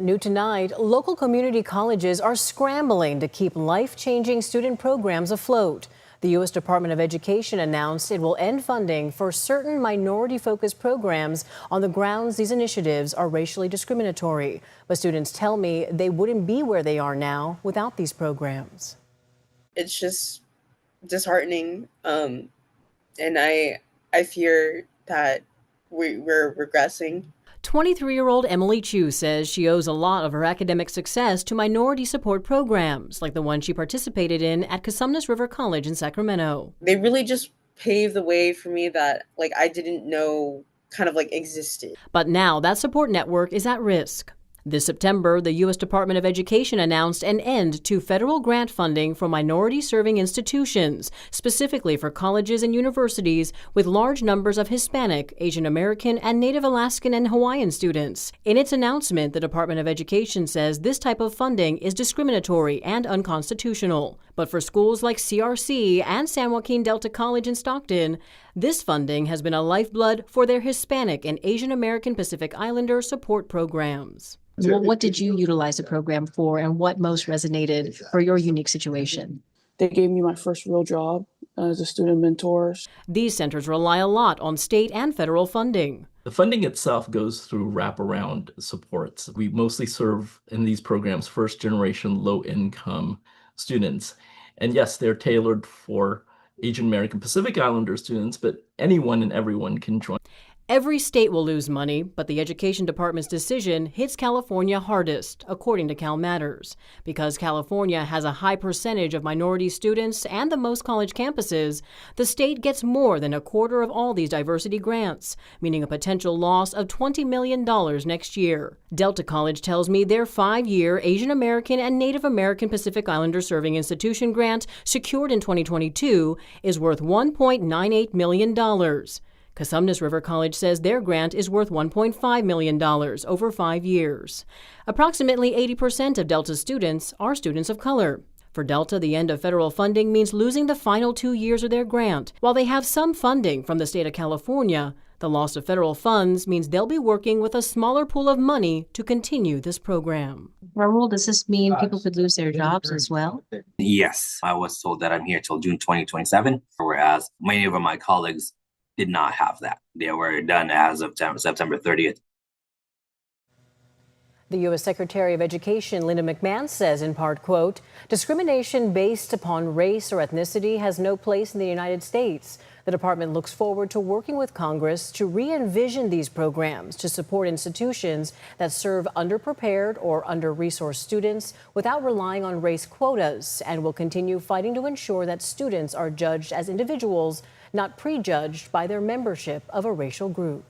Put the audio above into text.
New tonight, local community colleges are scrambling to keep life-changing student programs afloat. The U.S. Department of Education announced it will end funding for certain minority-focused programs on the grounds these initiatives are racially discriminatory. But students tell me they wouldn't be where they are now without these programs. It's just disheartening, and I fear that we're regressing. 23-year-old Emily Chu says she owes a lot of her academic success to minority support programs like the one she participated in at Cosumnes River College in Sacramento. They really just paved the way for me that I didn't know existed. But now that support network is at risk. This September, the U.S. Department of Education announced an end to federal grant funding for minority-serving institutions, specifically for colleges and universities with large numbers of Hispanic, Asian American, and Native Alaskan and Hawaiian students. In its announcement, the Department of Education says this type of funding is discriminatory and unconstitutional. But for schools like CRC and San Joaquin Delta College in Stockton, this funding has been a lifeblood for their Hispanic and Asian American Pacific Islander support programs. Well, what did you utilize the program for, and what most resonated for your unique situation? They gave me my first real job as a student mentor. These centers rely a lot on state and federal funding. The funding itself goes through wraparound supports. We mostly serve in these programs first-generation low-income students. And yes, they're tailored for Asian American Pacific Islander students, but anyone and everyone can join. Every state will lose money, but the Education Department's decision hits California hardest, according to Cal Matters. Because California has a high percentage of minority students and the most college campuses, the state gets more than a quarter of all these diversity grants, meaning a potential loss of $20 million next year. Delta College tells me their 5-year Asian American and Native American Pacific Islander Serving Institution grant, secured in 2022, is worth $1.98 million. Cosumnes River College says their grant is worth $1.5 million over 5 years. Approximately 80% of Delta students are students of color. For Delta, the end of federal funding means losing the final 2 years of their grant. While they have some funding from the state of California, the loss of federal funds means they'll be working with a smaller pool of money to continue this program. Raul, does this mean people could lose their jobs as well? Yes, I was told that I'm here till June 2027, whereas many of my colleagues did not have that. They were done as of September 30th. The U.S. Secretary of Education Linda McMahon says in part, quote, discrimination based upon race or ethnicity has no place in the United States. The department looks forward to working with Congress to re-envision these programs to support institutions that serve underprepared or under-resourced students without relying on race quotas, and will continue fighting to ensure that students are judged as individuals, not prejudged by their membership of a racial group.